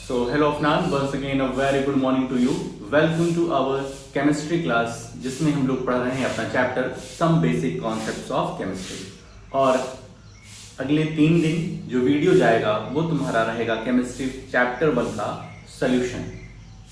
So hello Afnan, once again a very good morning to you. Welcome to our chemistry class जिसमें हम लोग पढ़ रहे हैं अपना chapter some basic concepts of chemistry. और अगले 3 दिन जो वीडियो जाएगा वो तुम्हारा रहेगा केमिस्ट्री चैप्टर 1 का सोल्यूशन।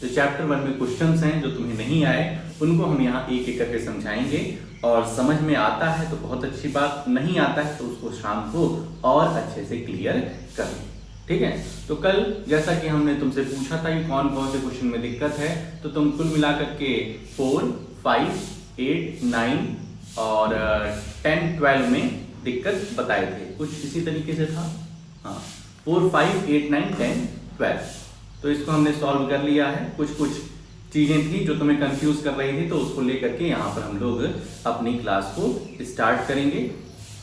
तो चैप्टर 1 में क्वेश्चंस हैं जो तुम्हें नहीं आए उनको हम यहाँ एक एक करके समझाएंगे, और समझ में आता है तो बहुत अच्छी बात, नहीं आता है तो उसको शाम को और अच्छे से क्लियर कर लें। ठीक है, तो कल जैसा कि हमने तुमसे पूछा था कि कौन कौन से क्वेश्चन में दिक्कत है, तो तुम कुल मिलाकर के 4, 5, 8, 9 और 10, 12 में दिक्कत बताए थे। कुछ इसी तरीके से था, हाँ 4, 5, 8, 9, 10, 12। तो इसको हमने सॉल्व कर लिया है। कुछ कुछ चीजें थी जो तुम्हें कंफ्यूज कर रही थी, तो उसको लेकर के यहाँ पर हम लोग अपनी क्लास को स्टार्ट करेंगे।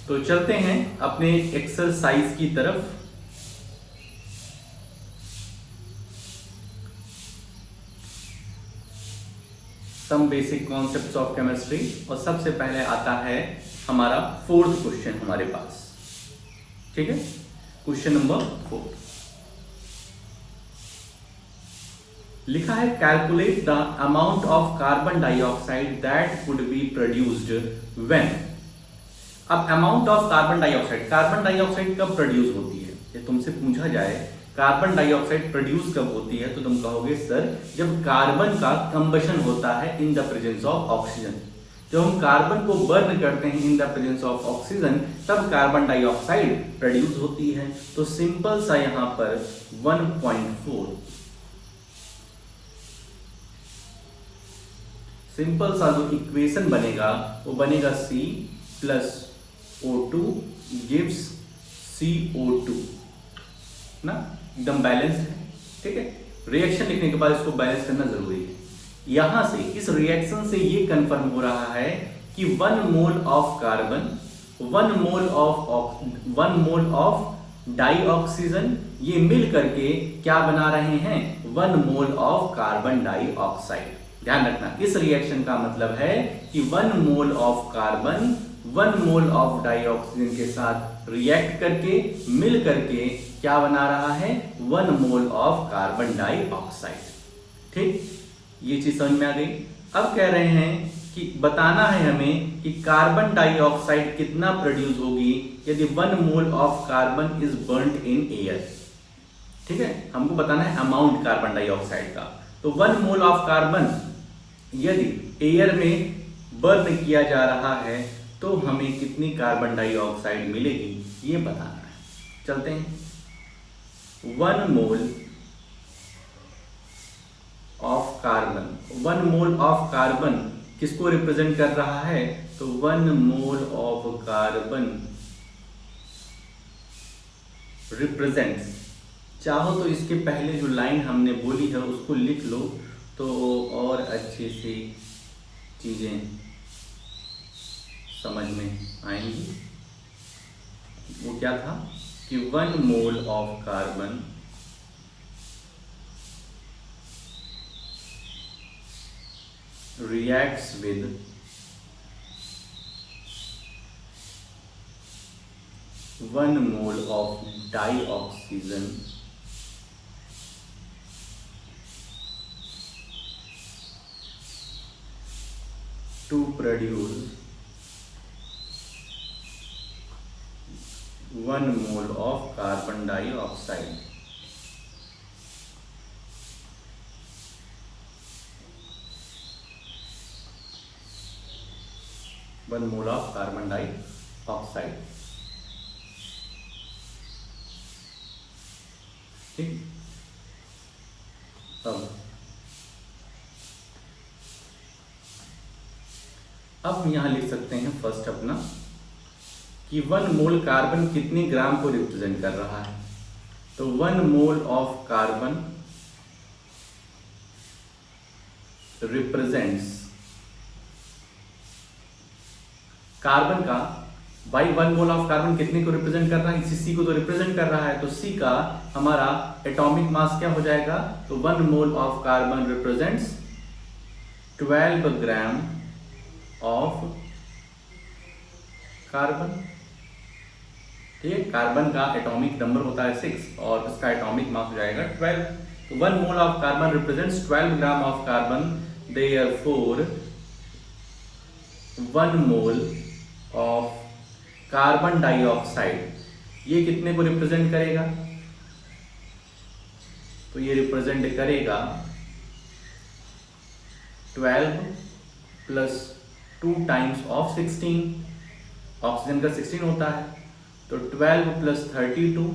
तो चलते हैं अपने एक्सरसाइज की तरफ। Some basic concepts of chemistry, और सबसे पहले आता है हमारा 4th क्वेश्चन हमारे पास। ठीक है, क्वेश्चन नंबर 4 लिखा है, calculate the amount of carbon dioxide that would be produced when. अब अमाउंट ऑफ कार्बन डाइऑक्साइड कब प्रोड्यूस होती है, ये तुमसे पूछा जाए कार्बन डाइऑक्साइड प्रोड्यूस कब होती है, तो तुम कहोगे सर जब कार्बन का कंबशन होता है in the presence of oxygen. जब हम कार्बन को बर्न करते हैं in the presence of oxygen, तब कार्बन डाइऑक्साइड प्रोड्यूस होती है। तो सिंपल सा यहां पर 1.4 सिंपल सा जो इक्वेशन बनेगा वो बनेगा C plus O2 gives CO2 ना, एकदम बैलेंस है। ठीक है, रिएक्शन लिखने के बाद इसको बैलेंस करना जरूरी है। यहां से इस रिएक्शन से ये कंफर्म हो रहा है कि 1 mole of carbon 1 mole of dioxygen ये मिल करके क्या बना रहे हैं, 1 मोल ऑफ कार्बन डाइऑक्साइड। ध्यान रखना, इस रिएक्शन का मतलब है कि 1 mole of carbon 1 mole of dioxygen के साथ रिएक्ट करके मिल करके क्या बना रहा है, 1 मोल ऑफ कार्बन डाइऑक्साइड। ठीक, ये चीज समझ में आ गई। अब कह रहे हैं कि बताना है हमें कि कार्बन डाइऑक्साइड कितना प्रोड्यूस होगी यदि 1 mole of carbon is burned in air. ठीक है, हमको बताना है अमाउंट कार्बन डाइऑक्साइड का। तो 1 मोल ऑफ कार्बन यदि एयर में बर्न किया जा रहा है तो हमें कितनी कार्बन डाइऑक्साइड मिलेगी ये बताना है। चलते हैं, 1 मोल ऑफ कार्बन किसको रिप्रेजेंट कर रहा है, तो 1 मोल ऑफ कार्बन रिप्रेजेंट्स, चाहो तो इसके पहले जो लाइन हमने बोली है उसको लिख लो तो और अच्छे से चीजें समझ में आएंगी। वो क्या था कि 1 mole of carbon reacts with 1 mole of dioxygen to produce 1 mole of carbon dioxide। 1 mole of carbon dioxide. ठीक, अब यहां लिख सकते हैं फर्स्ट अपना कि 1 मोल कार्बन कितने ग्राम को रिप्रेजेंट कर रहा है, तो 1 mole of carbon represents carbon का, भाई 1 मोल ऑफ कार्बन कितने को रिप्रेजेंट कर रहा है, इसी C को तो रिप्रेजेंट कर रहा है, तो C का हमारा एटॉमिक मास क्या हो जाएगा, तो 1 mole of carbon represents 12 gram of carbon. ठीक है, कार्बन का एटॉमिक नंबर होता है 6 और इसका एटॉमिक मास हो जाएगा 12। 1 mole of carbon represents 12 gram of carbon, therefore 1 mole of carbon dioxide ये कितने को रिप्रेजेंट करेगा? तो ये रिप्रेजेंट करेगा 12 प्लस 2 टाइम्स ऑफ 16। ऑक्सीजन का 16 होता है, तो 12 प्लस 32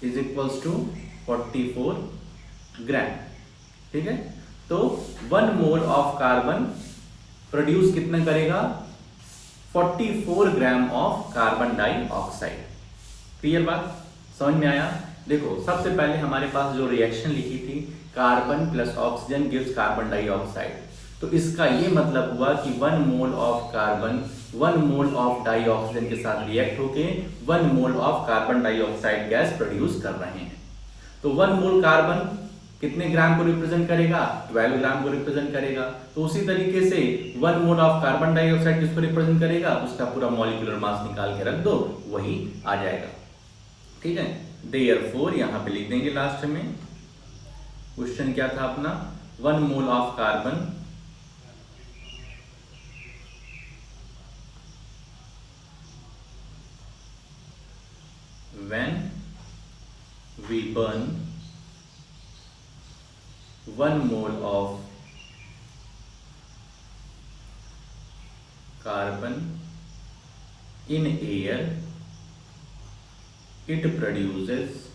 इज इक्वल्स टू 44 ग्राम। ठीक है, तो 1 मोल ऑफ कार्बन प्रोड्यूस कितना करेगा? 44 gram of carbon dioxide. Clear बात, समझ में आया? देखो सबसे पहले हमारे पास जो रिएक्शन लिखी थी, carbon plus oxygen gives carbon dioxide, तो इसका ये मतलब हुआ कि 1 mole of carbon 1 mole of dioxygen के साथ रिएक्ट होके 1 mole of carbon dioxide gas produce कर रहे हैं। तो 1 मोल कार्बन कितने ग्राम को रिप्रेजेंट करेगा? 12 ग्राम को रिप्रेजेंट करेगा। तो उसी तरीके से 1 मोल ऑफ कार्बन डाइऑक्साइड किसको रिप्रेजेंट करेगा? उसका पूरा मॉलिक्यूलर मास निकाल के रख दो, वही आ जाएगा। ठीक है, देयरफॉर यहां पे लिख देंगे लास्ट में। क्वेश्चन क्या था अपना? 1 mole of carbon when we burn 1 mole of carbon in air, it produces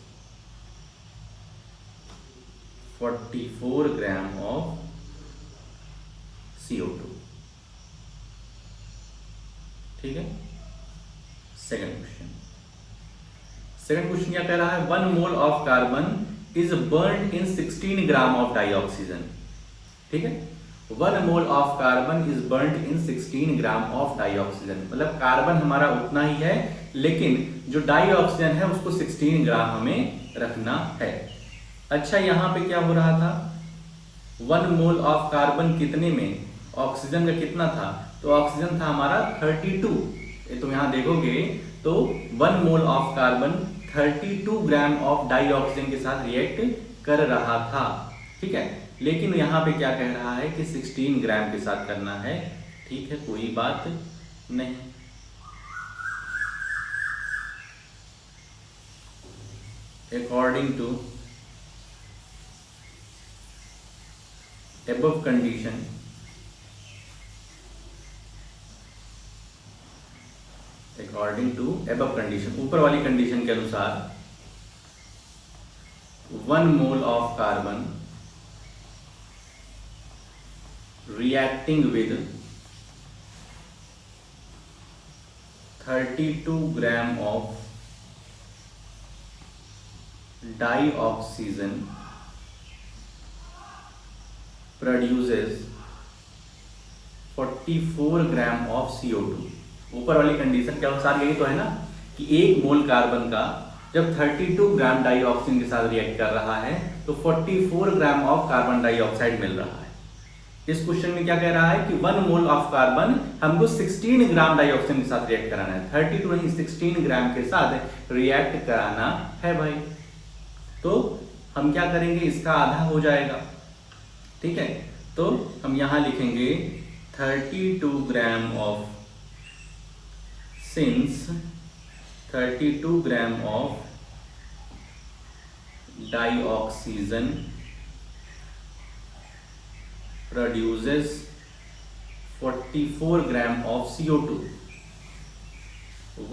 44 gram of CO2। ठीक है, सेकंड क्वेश्चन क्या कह रहा है? 1 mole of carbon is burned in 16 gram of dioxygen. ठीक है, 1 mole of carbon is burned in 16 gram of dioxygen, मतलब carbon हमारा उतना ही है, लेकिन जो डाइऑक्सीजन है उसको 16 ग्राम हमें रखना है। अच्छा, यहां पे क्या हो रहा था? 1 मोल ऑफ कार्बन कितने में? ऑक्सीजन का कितना था? तो ऑक्सीजन था हमारा 32। ये तुम यहां देखोगे तो 1 mole of carbon 32 gram of dioxygen के साथ रिएक्ट कर रहा था। ठीक है, लेकिन यहां पे क्या कह रहा है कि 16 ग्राम के साथ करना है। ठीक है, कोई बात नहीं। According to above condition, according to above condition, ऊपर वाली कंडीशन के अनुसार 1 mole of carbon reacting with 32 gram of dioxygen produces 44 gram of CO2। ऊपर वाली कंडीशन के अनुसार यही तो है ना कि 1 मोल कार्बन का जब 32 ग्राम डाइऑक्सीजन के साथ रिएक्ट कर रहा है तो 44 ग्राम ऑफ कार्बन डाइऑक्साइड मिल रहा है। इस क्वेश्चन में क्या कह रहा है कि 1 मोल ऑफ कार्बन हमको 16 ग्राम डाइऑक्सीजन के साथ रिएक्ट कराना है, 32 नहीं 16 ग्राम के साथ रिएक्ट कराना है भाई। तो हम क्या करेंगे, इसका आधा हो जाएगा। ठीक है, तो हम यहां लिखेंगे 32 gram of, since 32 gram of dioxygen produces 44 gram of CO2।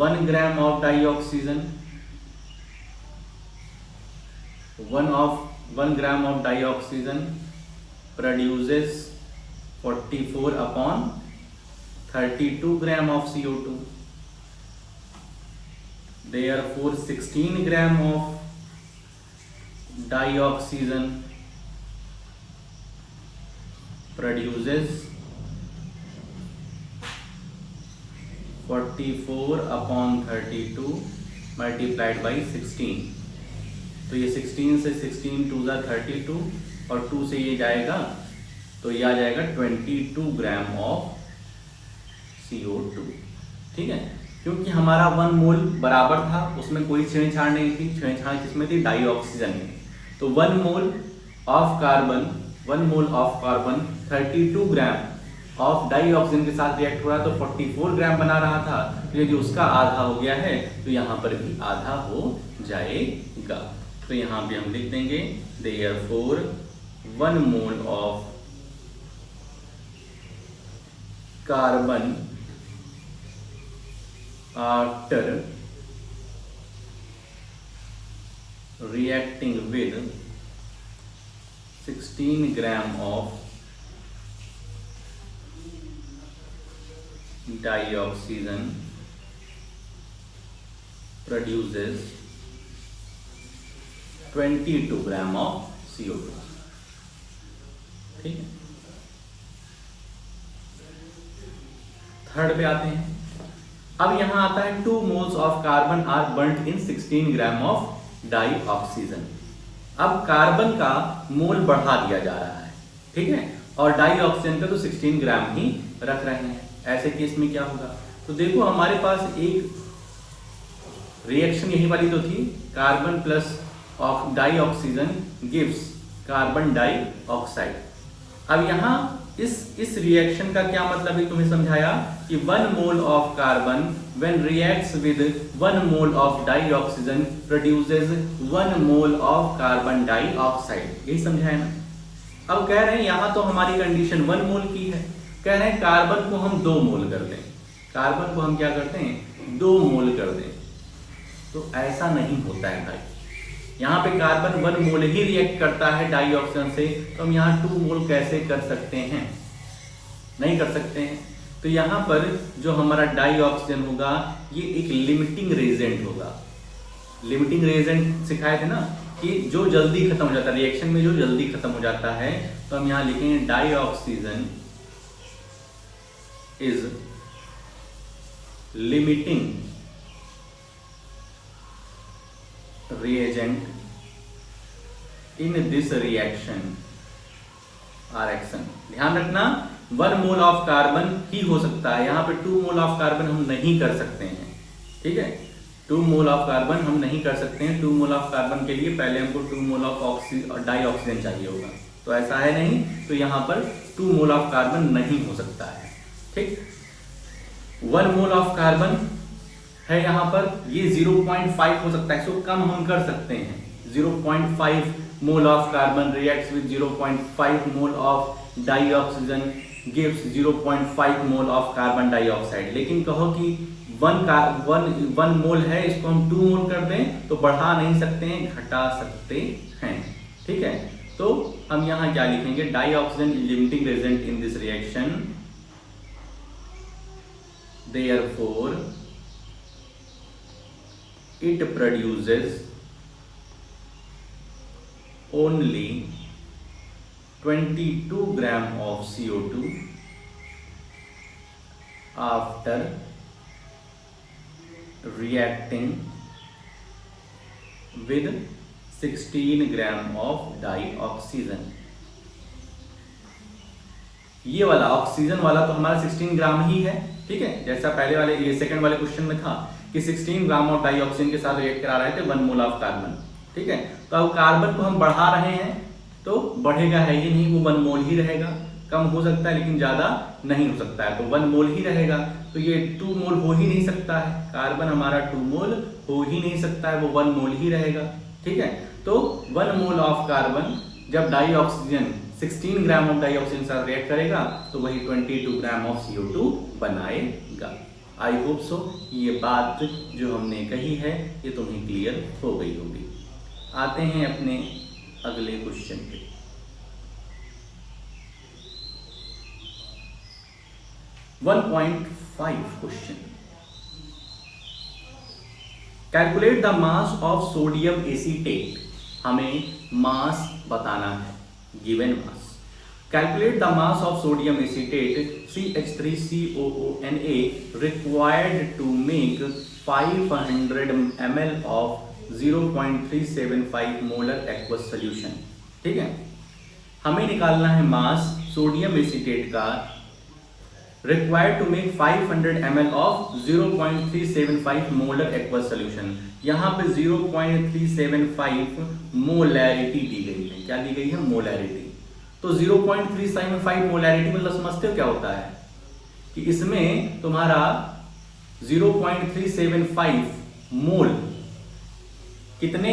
1 gram of dioxygen, 1 gram of dioxygen produces 44 upon 32 gram of CO2, therefore 16 gram of dioxygen produces 44 upon 32 multiplied by 16। तो ये 16 से 16 2 ज़ा 32 और 2 से ये जाएगा तो ये आ जाएगा 22 ग्राम ऑफ CO2। ठीक है, क्योंकि हमारा 1 मोल बराबर था, उसमें कोई छेड़छाड़ नहीं थी। छेड़छाड़ किसमें थी? डाई ऑक्सीजन में। तो 1 mole of carbon 32 gram of dioxygen के साथ रिएक्ट हो रहा, तो 44 ग्राम बना रहा था। तो यदि उसका आधा हो गया है तो यहाँ पर भी आधा हो जाएगा। तो यहाँ पे हम लिख देंगे therefore 1 mole of carbon after reacting with 16 gram of dioxygen produces 22 gram of CO2। ठीक है, थर्ड पे आते हैं। अब यहां आता है 2 moles of carbon are burned in 16 gram of dioxygen. अब कार्बन का मोल बढ़ा दिया जा रहा है, ठीक है, और डाई ऑक्सीजन का तो 16 ग्राम ही रख रहे हैं। ऐसे केस में क्या होगा? तो देखो हमारे पास एक रिएक्शन यही वाली तो थी, carbon plus of dioxygen gives carbon dioxide. अब यहां इस रिएक्शन का क्या मतलब है, तुम्हें समझाया कि 1 mole of carbon when reacts with 1 mole of dioxygen produces 1 mole of carbon dioxide. यही समझाया ना। अब कह रहे हैं यहां तो हमारी कंडीशन 1 मोल की है, कह रहे हैं कार्बन को हम 2 मोल कर दें। कार्बन को हम क्या करते हैं? 2 मोल कर दें। तो ऐसा नहीं होता है भाई, यहाँ पे कार्बन 1 मोल ही रिएक्ट करता है डाई ऑक्सीजन से, तो हम यहाँ 2 मोल कैसे कर सकते हैं? नहीं कर सकते हैं। तो यहाँ पर जो हमारा डाई ऑक्सीजन होगा ये एक लिमिटिंग रेजेंट होगा। लिमिटिंग रेजेंट सिखाए थे ना कि जो जल्दी खत्म हो जाता है रिएक्शन में, जो जल्दी खत्म हो जाता है, तो हम यहाँ लिखेंगे dioxygen is limiting reagent in this reaction or action। ध्यान रखना 1 मोल ऑफ कार्बन ही हो सकता है, यहाँ पे 2 मोल ऑफ कार्बन हम नहीं कर सकते हैं। ठीक है, 2 मोल ऑफ कार्बन हम नहीं कर सकते हैं। 2 मोल ऑफ कार्बन के लिए पहले हमको 2 मोल ऑफ डाई ऑक्सीजन चाहिए होगा, तो ऐसा है नहीं। तो यहाँ पर 2 मोल ऑफ कार्बन नहीं हो सकता है। ठीक, 1 मोल ऑफ कार्बन है यहाँ पर, ये 0.5 हो सकता है, इसको कम हम कर सकते हैं। 0.5 mole of carbon reacts with 0.5 mole of dioxygen gives 0.5 mole of carbon dioxide. लेकिन कहो कि 1 मोल है, इसको हम 2 मोल कर दें तो बढ़ा नहीं सकते हैं, घटा सकते हैं। ठीक है, तो हम यहाँ क्या लिखेंगे? Dioxygen is limiting reagent in this reaction, therefore it produces only 22 gram of CO2 after reacting with 16 gram of dioxygen। ये वाला ऑक्सीजन वाला तो हमारा 16 ग्राम ही है। ठीक है, जैसा पहले वाले ये सेकंड वाले क्वेश्चन में था कि 16 ग्राम ऑफ डाई ऑक्सीजन के साथ रिएक्ट करा रहे थे 1 मोल ऑफ कार्बन। ठीक है, तो अब कार्बन को हम बढ़ा रहे हैं तो बढ़ेगा है ही नहीं, वो 1 मोल ही रहेगा। कम हो सकता है लेकिन ज्यादा नहीं हो सकता है, तो 1 मोल ही रहेगा। तो ये 2 मोल हो ही नहीं सकता है, कार्बन हमारा 2 मोल हो ही नहीं सकता है, वो 1 मोल ही रहेगा। ठीक है, तो 1 मोल ऑफ कार्बन जब dioxygen 16 gram of dioxygen के साथ रिएक्ट करेगा तो वही 22 ग्राम ऑफ CO2 बनाएगा। आई होप सो ये बात जो हमने कही है ये तुम्हें क्लियर हो गई होगी। आते हैं अपने अगले क्वेश्चन पे। Question, calculate the mass of sodium acetate. हमें मास बताना है, given mass. Calculate the mass of sodium acetate CH3COONA required to make 500 ml of 0.375 molar aqueous solution। ठीक है, हमें निकालना है मास सोडियम एसीटेट का required to make 500 ml of 0.375 molar aqueous solution. यहाँ पे 0.375 मोलैरिटी दी गई है। क्या दी गई है? मोलैरिटी। तो 0.375 मोलैरिटी मतलब समझते हो क्या होता है कि इसमें तुम्हारा 0.375 मोल कितने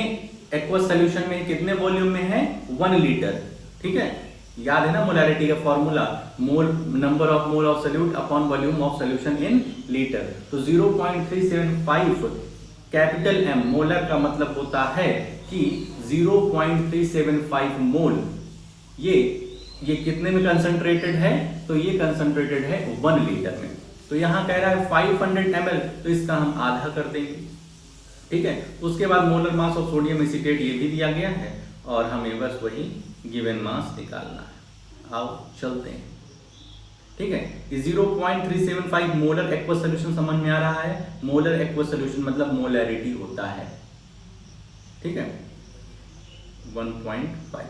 एक्वस सोल्यूशन में, कितने वॉल्यूम में है? 1 लीटर। ठीक है, याद है ना मोलैरिटी का formula? Mole, number of mole of solute upon volume of solution in litre. तो 0.375 कैपिटल एम, मोलर का मतलब होता है कि 0.375 मोल ये कितने में कंसंट्रेटेड है? तो ये कंसंट्रेटेड है 1 लीटर में। तो यहां कह रहा है 500 ml, तो इसका हम आधा कर देंगे। ठीक है, उसके बाद molar mass of sodium acetate ये भी दिया गया है और हमें बस वही गिवन मास निकालना है। आओ चलते हैं। ठीक है, 0.375 मोलर एक्वस सोल्यूशन समझ में आ रहा है? मोलर एक्वस सोल्यूशन मतलब मोलैरिटी होता है। ठीक है, 1.5।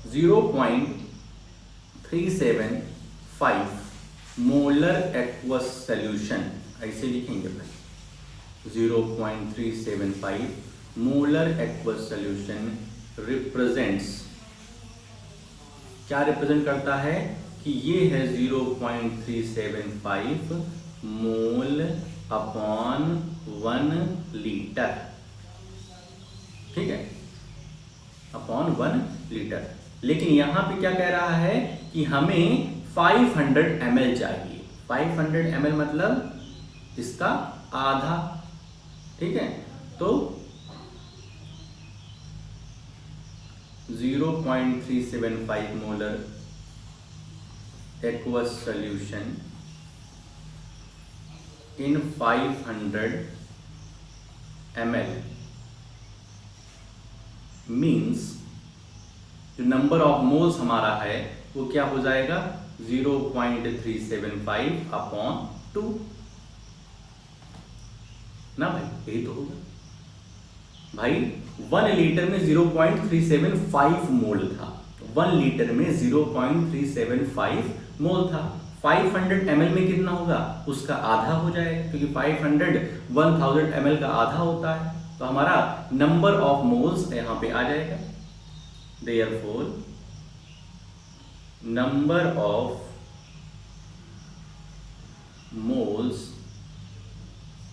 जीरो 0.375 मोलर एक्वस सोल्यूशन, ऐसे लिखेंगे भाई। 0.375 मोलर एक्वस सोल्यूशन रिप्रेजेंट्स, क्या रिप्रेजेंट करता है? कि ये है 0.375 मोल अपॉन 1 लीटर। ठीक है, अपॉन 1 लीटर। लेकिन यहां पे क्या कह रहा है कि हमें 500 ml चाहिए। 500 ml मतलब इसका आधा। ठीक है, तो 0.375 molar aqueous solution in 500 ml means जो नंबर ऑफ मोल्स हमारा है वो क्या हो जाएगा? 0.375 अपॉन 2 ना भाई, यही तो होगा भाई। 1 लीटर में 0.375 मोल था। 1 लीटर में 0.375 मोल था। 500 ml में कितना होगा? उसका आधा हो जाएगा, क्योंकि 500 1000 ml का आधा होता है। तो हमारा नंबर ऑफ मोल्स यहां पे आ जाएगा। Therefore, number of moles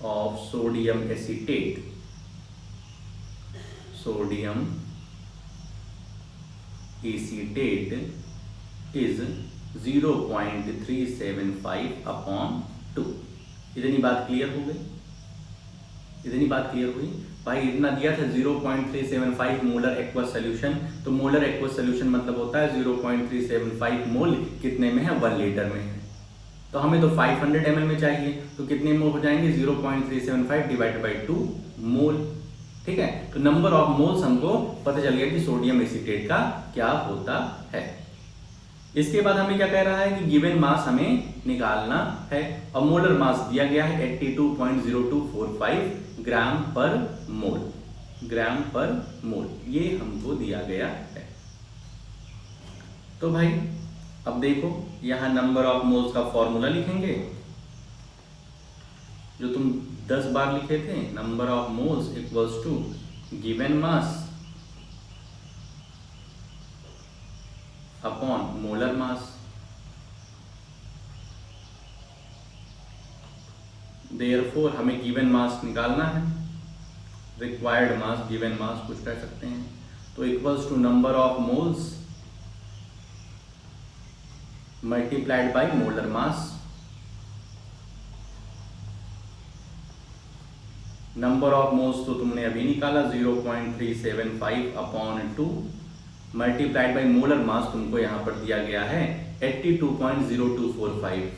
of sodium acetate, sodium acetate is 0.375 upon 2। इतनी बात क्लियर हो गई? इतनी बात क्लियर हुई भाई? इतना दिया था 0.375 मोलर एक्वस सोल्यूशन। तो मोलर एक्वस सोल्यूशन मतलब होता है 0.375 मोल कितने में है? 1 लीटर में है। तो हमें तो 500 ml में चाहिए, तो कितने मोल हो जाएंगे? 0.375 डिवाइडेड बाई 2 मोल। ठीक है, तो नंबर ऑफ मोल्स हमको पता चल गया कि सोडियम एसीटेट का क्या होता है। इसके बाद हमें क्या कह रहा है कि गिवन मास हमें निकालना है और मोलर मास दिया गया है 82.0245 ग्राम पर मोल। ग्राम पर मोल ये हमको दिया गया है। तो भाई अब देखो, यहां नंबर ऑफ मोल्स का फॉर्मूला लिखेंगे जो तुम 10 बार लिखे थे। Number of moles equals to given mass upon molar mass. Therefore हमें गिवन मास निकालना है। रिक्वायर्ड मास, गिवन मास कुछ कह सकते हैं। तो equals to number of moles multiplied by molar mass. Number of moles तो तुमने अभी निकाला 0.375 upon 2 multiplied by molar mass तुमको यहां पर दिया गया है 82.0245।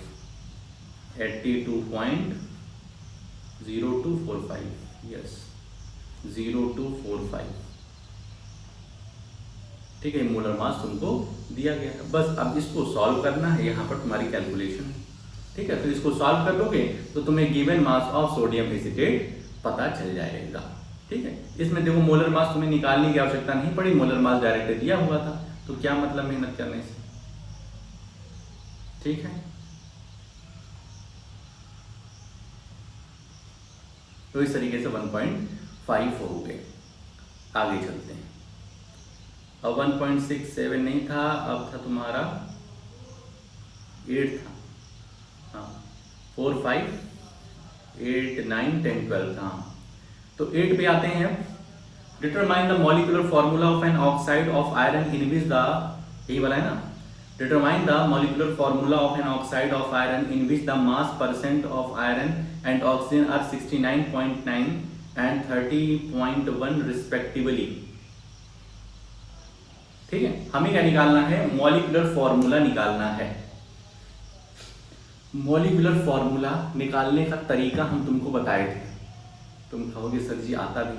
82.0245, यस 0245। ठीक है, मोलर मास तुमको दिया गया है। बस अब इसको सॉल्व करना है, यहां पर तुम्हारी कैलकुलेशन है। ठीक है, तो इसको सॉल्व कर लोगे तो तुम्हें given mass of sodium acetate पता चल जाएगा। ठीक है, इसमें देखो मोलर मास तुम्हें निकालने की आवश्यकता नहीं पड़ी, मोलर मास डायरेक्ट दिया हुआ था। तो क्या मतलब मेहनत करने से, ठीक है। तो इस तरीके से 1.5 हो गए। आगे चलते हैं। अब 1.67 नहीं था, अब था तुम्हारा 8 था, हाँ 4, 5, 8, 9, 10, 12 था। तो 8 पे आते हैं। Determine the molecular formula of an oxide of iron in which the, यही वाला है ना, determine the molecular formula of an oxide of iron in which the mass percent of iron and oxygen are 69.9 and 30.1 respectively. ठीक है, हमें क्या निकालना है, मॉलिक्यूलर फॉर्मूला निकालना है। मॉलिक्यूलर फॉर्मूला निकालने का तरीका हम तुमको बताए थे। तुम कहोगे सर जी आता भी,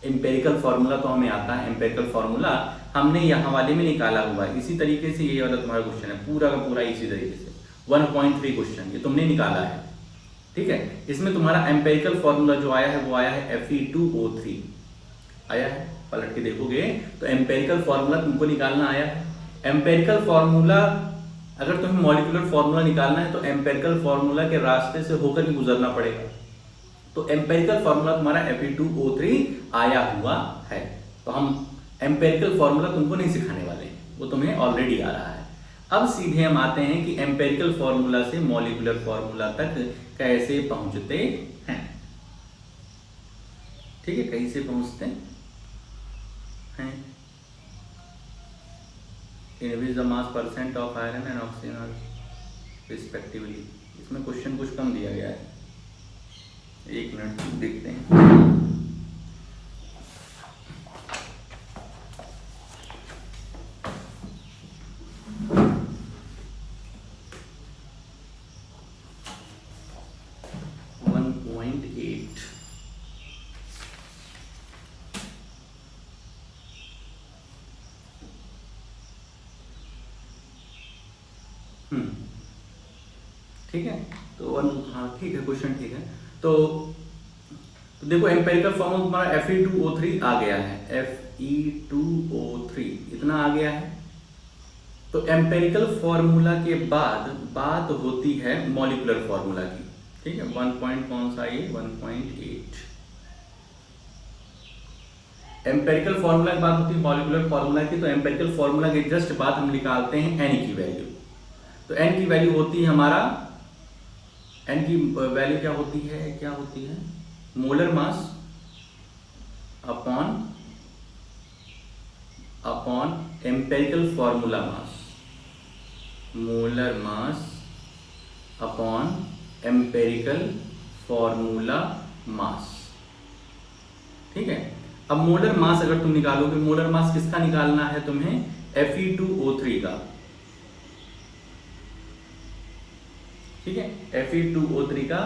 एम्पेरिकल फार्मूला तो हमें आता है, एम्पेरिकल फार्मूला हमने यहाँ वाले में निकाला हुआ है। इसी तरीके से ये वाला तुम्हारा क्वेश्चन है, पूरा का पूरा इसी तरीके से 1.3 क्वेश्चन ये तुमने निकाला है, ठीक है। इसमें तुम्हारा एम्पेरिकल फार्मूला जो आया है वो आया है Fe2O3 आया है, पलट के देखोगे तो एम्पेरिकल फार्मूला तुमको निकालना आया है। एम्पेरिकल फार्मूला, अगर तुम्हें मॉलिक्यूलर फार्मूला निकालना है तो एम्पेरिकल फार्मूला के रास्ते से होकर के गुजरना पड़ेगा। तो एम्पेरिकल फार्मूला तुम्हारा Fe2O3 आया हुआ है। तो हम एम्पेरिकल फार्मूला तुमको नहीं सिखाने वाले हैं, वो तुम्हें ऑलरेडी आ रहा है। अब सीधे हम आते हैं कि एम्पेरिकल फार्मूला से मॉलिक्यूलर फार्मूला तक कैसे पहुंचते हैं। ठीक है, कैसे पहुंचते हैं, in which the mass percent of iron and oxygen respectively. इसमें क्वेश्चन कुछ कम दिया गया है, एक मिनट देखते हैं। ठीक है, तो हाँ ठीक है, क्वेश्चन ठीक है। तो देखो एम्पेरिकल फॉर्मूला तुम्हारा Fe2O3 आ गया है, Fe2O3 इतना आ गया है। तो एम्पेरिकल फॉर्मूला के बाद बात होती है मॉलिक्यूलर फॉर्मूला की, ठीक है। 1 पॉइंट कौन सा ये 1.8 एम्पेरिकल फॉर्मूला की बात होती है मॉलिक्यूलर फॉर्मूला की। तो एम्पेरिकल फॉर्मूला के जस्ट बाद हम निकालते हैं n की वैल्यू। तो n की वैल्यू होती है हमारा, n की वैल्यू क्या होती है, molar mass upon empirical formula mass, molar mass upon empirical formula mass, ठीक है। अब मोलर मास अगर तुम निकालोगे, मोलर मास किसका निकालना है तुम्हें, Fe2O3 का, ठीक है। Fe2O3 का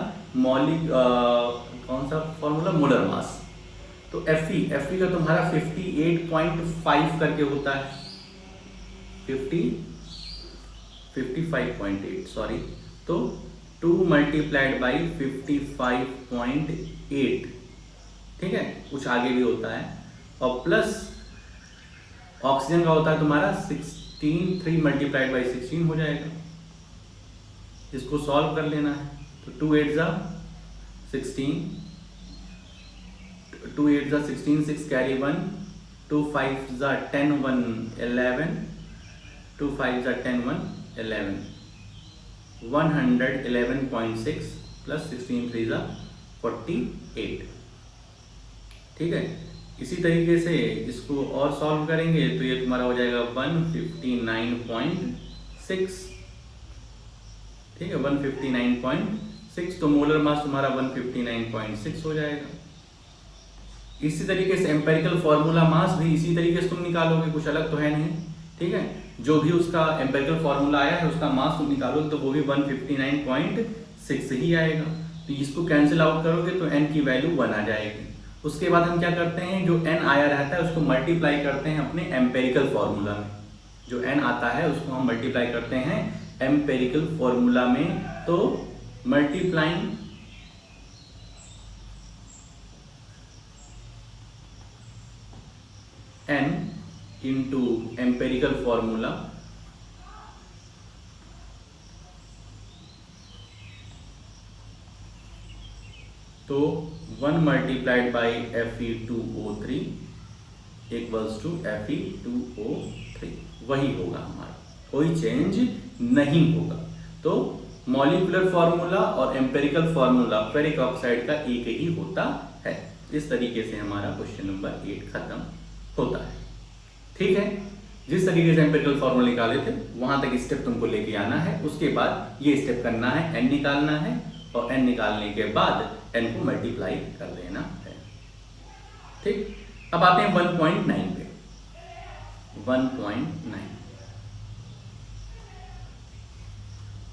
कौन सा फॉर्मूला, मोलर मास। तो Fe का तुम्हारा 58.5 करके होता है, 55.8 सॉरी। तो 2 मल्टीप्लाइड बाई 55.8, ठीक है, कुछ आगे भी होता है। और प्लस ऑक्सीजन का होता है तुम्हारा 16, 3 मल्टीप्लाइड बाई 16 हो जाएगा। इसको सॉल्व कर लेना है। तो 2 8 जा 16, 2 8 जा 16, 6 कैरी 1, 2 5 जा 10, 1 11, 2 5 जा 10, 1 11, 111.6 प्लस 16 3 जा 48, ठीक है। इसी तरीके से इसको और सॉल्व करेंगे तो ये तुम्हारा हो जाएगा 159.6, ठीक है, 159.6। तो मोलर मास तुम्हारा 159.6 हो जाएगा। इसी तरीके से एम्पेरिकल फॉर्मूला मास भी इसी तरीके से तुम निकालोगे, कुछ अलग तो है नहीं, ठीक है। जो भी उसका एम्पेरिकल फॉर्मूला आया है उसका मास तुम निकालोगे तो वो भी 159.6 ही आएगा। तो इसको कैंसिल आउट करोगे तो n की वैल्यू 1 आ जाएगी। उसके बाद हम क्या करते हैं, जो n आया रहता है उसको मल्टीप्लाई करते हैं अपने एम्पेरिकल फॉर्मूला में। जो n आता है उसको हम मल्टीप्लाई करते हैं एम्पेरिकल फॉर्मूला में। तो multiplying n into empirical formula, तो 1 multiplied by Fe2O3 equals to Fe2O3 वही होगा हमारा, कोई चेंज नहीं होगा। तो मॉलिक्यूलर फॉर्मूला और एम्पेरिकल फॉर्मूला फेरिक ऑक्साइड का एक ही होता है। इस तरीके से हमारा क्वेश्चन नंबर 8 खत्म होता है। ठीक है, जिस तरीके से एम्पेरिकल फॉर्मूला निकाले थे वहां तक स्टेप तुमको लेके आना है, उसके बाद ये स्टेप करना है, n निकालना है और n निकालने के बाद n को मल्टीप्लाई कर देना है। ठीक, अब आते हैं 1.9 पे। 1.9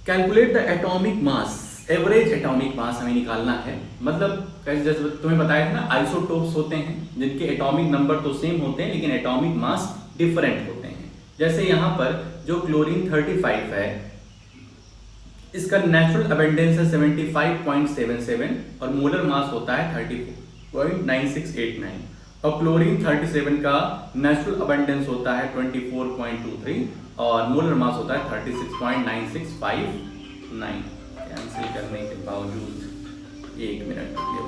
calculate the atomic mass, average atomic mass हमें निकालना है। मतलब जैसे तुम्हें बताया था ना, आइसोटोप्स होते हैं जिनके एटॉमिक नंबर तो सेम होते हैं लेकिन एटॉमिक मास डिफरेंट होते हैं। जैसे यहाँ पर जो क्लोरीन 35 है, इसका नेचुरल अबेंडेंस है 75.77 और मोलर मास होता है 34.9689 और क्लोरीन 37 का नेचुरल अबेंडेंस होता है 24.23 और मोलर मास होता है 36.9659। कैंसिल करने के बावजूद 1 मिनट के लिए